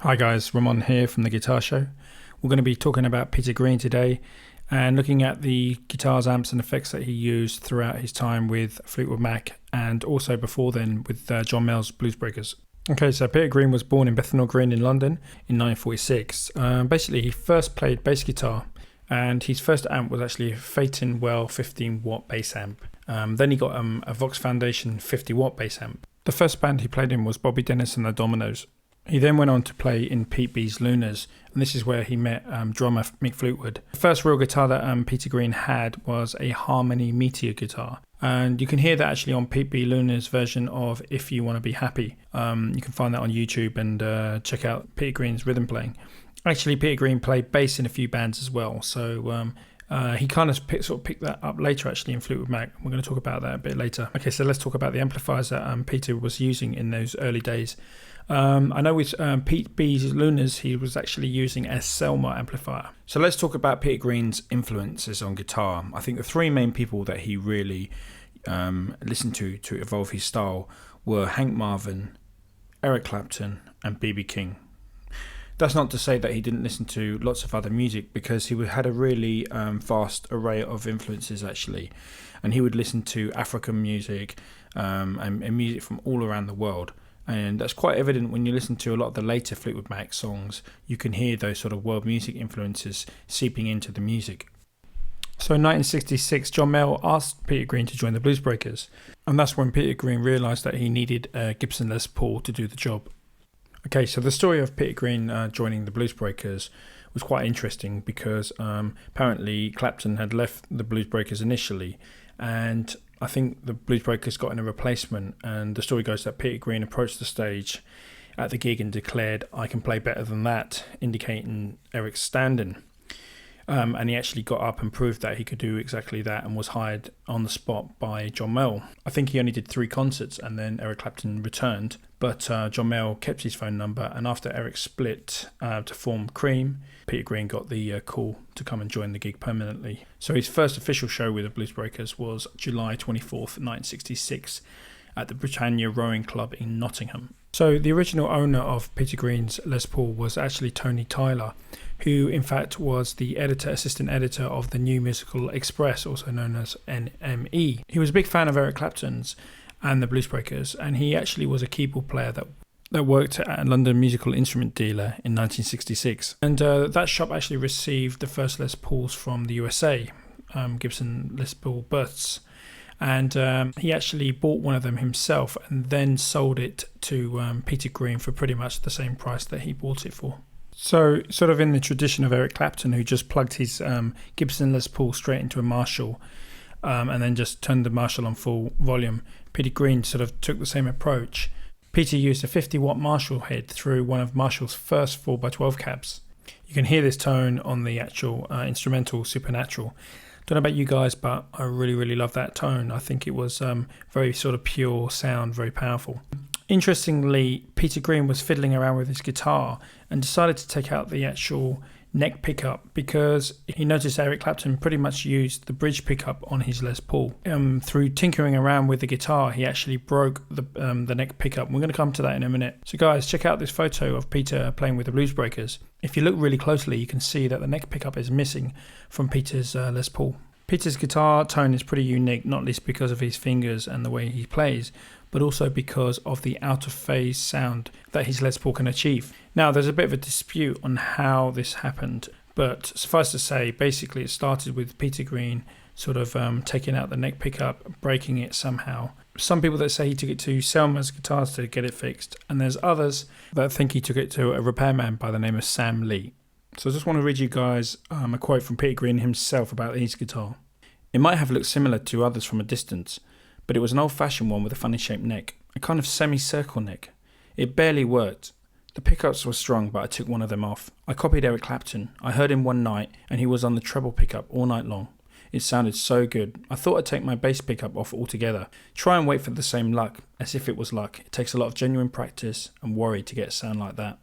Hi guys, Ramon here from The Guitar Show. We're going to be talking about Peter Green today and looking at the guitars, amps and effects that he used throughout his time with Fleetwood Mac and also before then with John Mayall's Bluesbreakers. Okay, so Peter Green was born in Bethnal Green in London in 1946. Basically, he first played bass guitar and his first amp was actually a Phaeton Well 15 watt bass amp. Then he got a Vox Foundation 50 watt bass amp. The first band he played in was Bobby Dennis and the Dominoes. He then went on to play in Pete B's Lunars, and this is where he met drummer Mick Fleetwood. The first real guitar that Peter Green had was a Harmony Meteor guitar, and you can hear that actually on Pete B Lunar's version of If You Want to Be Happy. You can find that on YouTube and check out Peter Green's rhythm playing. Actually, Peter Green played bass in a few bands as well, so he kind of picked that up later actually in Fleetwood Mac. We're going to talk about that a bit later. Okay, so let's talk about the amplifiers that Peter was using in those early days. I know with Pete B's Lunars, he was actually using a Selmer amplifier. So let's talk about Peter Green's influences on guitar. I think the three main people that he really listened to evolve his style were Hank Marvin, Eric Clapton and B.B. King. That's not to say that he didn't listen to lots of other music, because he had a really vast array of influences actually, and he would listen to African music and music from all around the world. And that's quite evident when you listen to a lot of the later Fleetwood Mac songs. You can hear those sort of world music influences seeping into the music. So in 1966, John Mayall asked Peter Green to join the Bluesbreakers, and that's when Peter Green realised that he needed a Gibson Les Paul to do the job. Okay, so the story of Peter Green joining the Bluesbreakers was quite interesting because apparently Clapton had left the Bluesbreakers initially, and I think the Bluesbreakers got in a replacement, and the story goes that Peter Green approached the stage at the gig and declared, "I can play better than that," indicating Eric's stand-in. And he actually got up and proved that he could do exactly that and was hired on the spot by John Mayall. I think he only did 3 concerts and then Eric Clapton returned, but John Mayall kept his phone number, and after Eric split to form Cream, Peter Green got the call to come and join the gig permanently. So his first official show with the Bluesbreakers was July 24th, 1966 at the Britannia Rowing Club in Nottingham. So the original owner of Peter Green's Les Paul was actually Tony Tyler, who in fact was the assistant editor of the New Musical Express, also known as NME. He was a big fan of Eric Clapton's and the Bluesbreakers, and he actually was a keyboard player that worked at a London musical instrument dealer in 1966. And that shop actually received the first Les Pauls from the USA, Gibson Les Paul Bursts. And he actually bought one of them himself and then sold it to Peter Green for pretty much the same price that he bought it for. So sort of in the tradition of Eric Clapton, who just plugged his Gibson Les Paul straight into a Marshall and then just turned the Marshall on full volume, Peter Green sort of took the same approach. Peter used a 50 watt Marshall head through one of Marshall's first 4x12 cabs. You can hear this tone on the actual instrumental Supernatural. Don't know about you guys, but I really, really love that tone. I think it was very sort of pure sound, very powerful. Interestingly, Peter Green was fiddling around with his guitar and decided to take out the actual neck pickup because he noticed Eric Clapton pretty much used the bridge pickup on his Les Paul. Through tinkering around with the guitar, he actually broke the neck pickup. We're going to come to that in a minute. So guys, check out this photo of Peter playing with the Bluesbreakers. If you look really closely, you can see that the neck pickup is missing from Peter's Les Paul. Peter's guitar tone is pretty unique, not least because of his fingers and the way he plays, but also because of the out-of-phase sound that his Les Paul can achieve. Now, there's a bit of a dispute on how this happened, but suffice to say, basically it started with Peter Green sort of taking out the neck pickup, breaking it somehow. Some people that say he took it to Selmer's Guitars to get it fixed, and there's others that think he took it to a repairman by the name of Sam Lee. So I just want to read you guys a quote from Peter Green himself about his guitar. "It might have looked similar to others from a distance, but it was an old-fashioned one with a funny-shaped neck, a kind of semi-circle neck. It barely worked. The pickups were strong, but I took one of them off. I copied Eric Clapton. I heard him one night, and he was on the treble pickup all night long. It sounded so good. I thought I'd take my bass pickup off altogether. Try and wait for the same luck, as if it was luck. It takes a lot of genuine practice and worry to get a sound like that."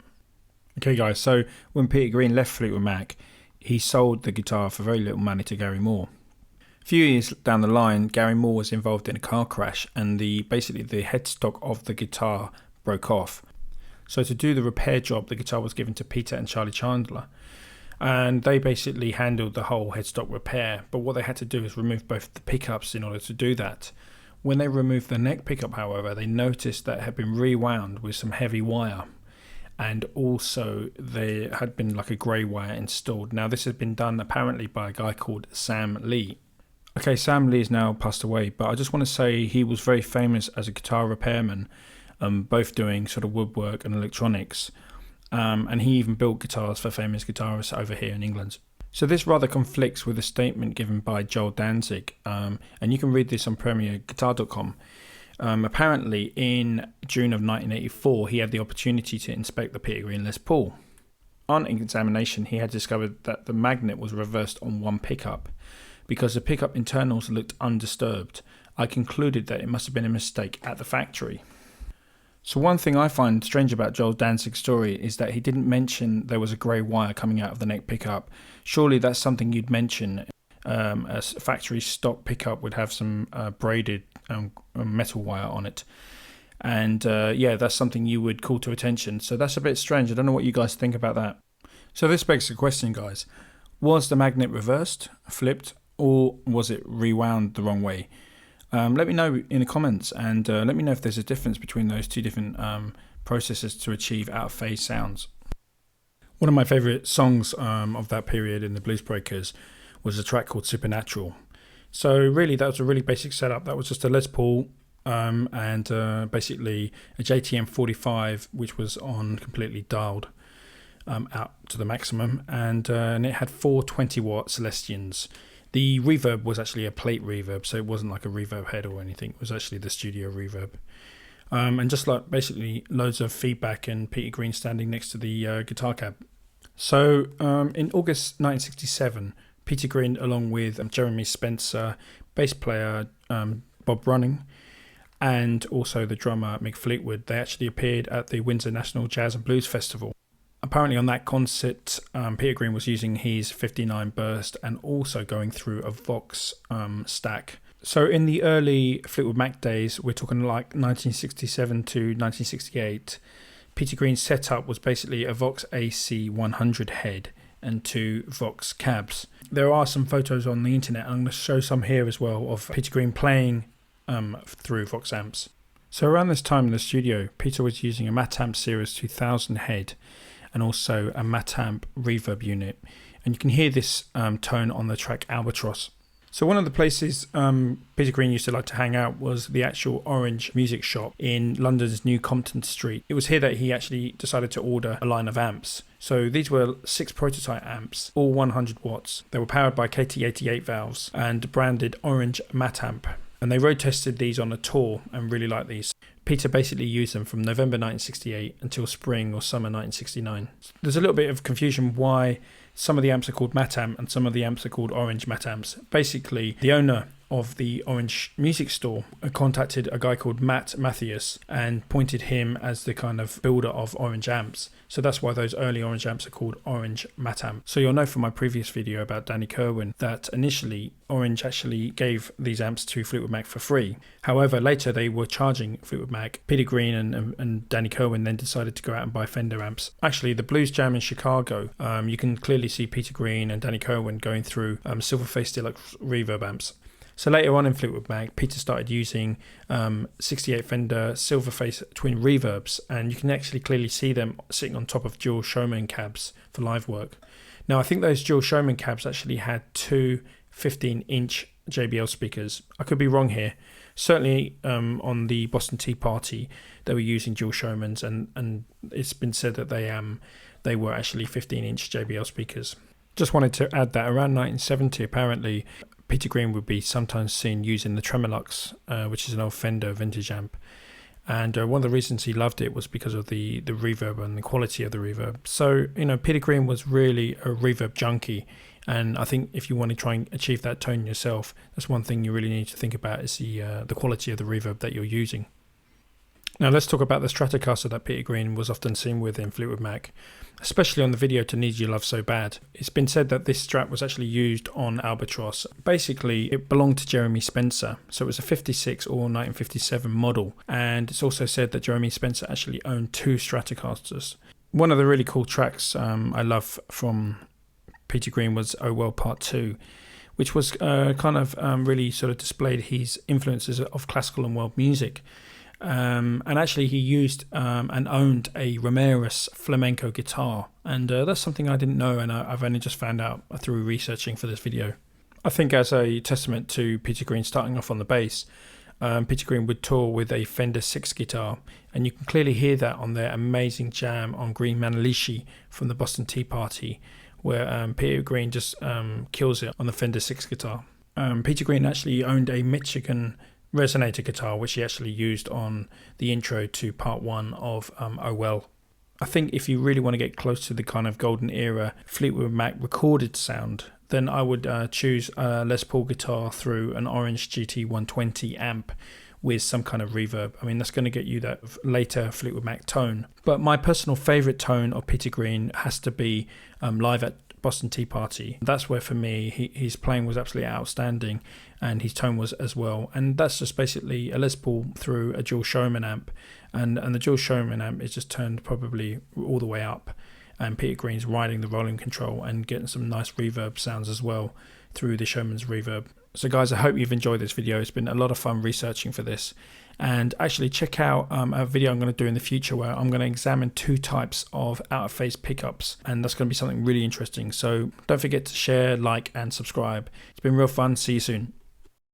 Okay guys, so when Peter Green left Fleetwood Mac, he sold the guitar for very little money to Gary Moore. A few years down the line, Gary Moore was involved in a car crash and basically the headstock of the guitar broke off. So to do the repair job, the guitar was given to Peter and Charlie Chandler, and they basically handled the whole headstock repair. But what they had to do is remove both the pickups in order to do that. When they removed the neck pickup, however, they noticed that it had been rewound with some heavy wire, and also there had been like a grey wire installed. Now this had been done apparently by a guy called Sam Lee. Okay, Sam Lee is now passed away, but I just want to say he was very famous as a guitar repairman, both doing sort of woodwork and electronics, and he even built guitars for famous guitarists over here in England. So this rather conflicts with a statement given by Joel Danzig, and you can read this on PremierGuitar.com. Apparently, in June of 1984, he had the opportunity to inspect the Peter Green Les Paul. On examination, he had discovered that the magnet was reversed on one pickup. Because the pickup internals looked undisturbed, I concluded that it must have been a mistake at the factory. So one thing I find strange about Joel Danzig's story is that he didn't mention there was a grey wire coming out of the neck pickup. Surely that's something you'd mention. A factory stock pickup would have some braided metal wire on it, and that's something you would call to attention. So that's a bit strange. I don't know what you guys think about that. So this begs the question, guys: was the magnet reversed, flipped, or was it rewound the wrong way? Let me know in the comments, and let me know if there's a difference between those two different processes to achieve out of phase sounds. One of my favourite songs of that period in the Bluesbreakers was a track called Supernatural. So really that was a really basic setup. That was just a Les Paul and basically a JTM 45, which was on completely dialed out to the maximum, and it had 4 20-watt Celestians. The reverb was actually a plate reverb, so it wasn't like a reverb head or anything. It was actually the studio reverb. And just like basically loads of feedback and Peter Green standing next to the guitar cab. So in August 1967, Peter Green, along with Jeremy Spencer, bass player Bob Running, and also the drummer Mick Fleetwood, they actually appeared at the Windsor National Jazz and Blues Festival. Apparently on that concert, Peter Green was using his 59 burst and also going through a Vox stack. So in the early Fleetwood Mac days, we're talking like 1967 to 1968, Peter Green's setup was basically a Vox AC 100 head and 2 Vox cabs. There are some photos on the internet, and I'm going to show some here as well, of Peter Green playing through Vox amps. So around this time in the studio, Peter was using a Matamp Series 2000 head and also a Matamp reverb unit, and you can hear this tone on the track Albatross. So one of the places Peter Green used to like to hang out was the actual Orange Music Shop in London's New Compton Street. It was here that he actually decided to order a line of amps. So these were 6 prototype amps, all 100 watts. They were powered by KT88 valves and branded Orange Matamp. And they road tested these on a tour and really liked these. Peter basically used them from November 1968 until spring or summer 1969. There's a little bit of confusion why some of the amps are called Matamp and some of the amps are called Orange Matamps. Basically, the owner of the Orange Music Store contacted a guy called Matt Mathias and pointed him as the kind of builder of Orange amps. So that's why those early Orange amps are called Orange Matamp. So you'll know from my previous video about Danny Kirwan that initially Orange actually gave these amps to Fleetwood Mac for free. However, later they were charging Fleetwood Mac. Peter Green and Danny Kirwan then decided to go out and buy Fender amps. Actually, the Blues Jam in Chicago, you can clearly see Peter Green and Danny Kirwan going through Silverface Deluxe reverb amps. So later on in Fleetwood Mac, Peter started using 68 Fender Silverface twin reverbs, and you can actually clearly see them sitting on top of dual Showman cabs for live work. Now, I think those dual Showman cabs actually had 2 15-inch JBL speakers. I could be wrong here. Certainly on the Boston Tea Party, they were using dual Showmans, and it's been said that they were actually 15-inch JBL speakers. Just wanted to add that around 1970, apparently, Peter Green would be sometimes seen using the Tremolux, which is an old Fender vintage amp. And one of the reasons he loved it was because of the reverb and the quality of the reverb. So, Peter Green was really a reverb junkie. And I think if you want to try and achieve that tone yourself, that's one thing you really need to think about is the quality of the reverb that you're using. Now let's talk about the Stratocaster that Peter Green was often seen with in Fleetwood Mac, especially on the video to Need Your Love So Bad. It's been said that this Strat was actually used on Albatross. Basically, it belonged to Jeremy Spencer, so it was a 56 or 1957 model, and it's also said that Jeremy Spencer actually owned 2 Stratocasters. One of the really cool tracks I love from Peter Green was Oh Well Part 2, which was really sort of displayed his influences of classical and world music. And actually he used and owned a Ramirez flamenco guitar, and that's something I didn't know, and I've only just found out through researching for this video. I think as a testament to Peter Green starting off on the bass, Peter Green would tour with a Fender 6 guitar, and you can clearly hear that on their amazing jam on Green Manalishi from the Boston Tea Party, where Peter Green just kills it on the Fender 6 guitar. Peter Green actually owned a Michigan resonator guitar, which he actually used on the intro to part 1 of Oh Well. I think if you really want to get close to the kind of golden era Fleetwood Mac recorded sound, then I would choose a Les Paul guitar through an Orange GT 120 amp with some kind of reverb. I mean, that's going to get you that later Fleetwood Mac tone. But my personal favourite tone of Peter Green has to be live at Boston Tea Party. That's where for me his playing was absolutely outstanding, and his tone was as well. And that's just basically a Les Paul through a dual Showman amp, and the dual Showman amp is just turned probably all the way up, and Peter Green's riding the volume control and getting some nice reverb sounds as well through the Showman's reverb. So guys, I hope you've enjoyed this video. It's been a lot of fun researching for this. And actually check out a video I'm going to do in the future where I'm going to examine 2 types of out-of-phase pickups, and that's going to be something really interesting. So don't forget to share, like and subscribe. It's been real fun. See you soon.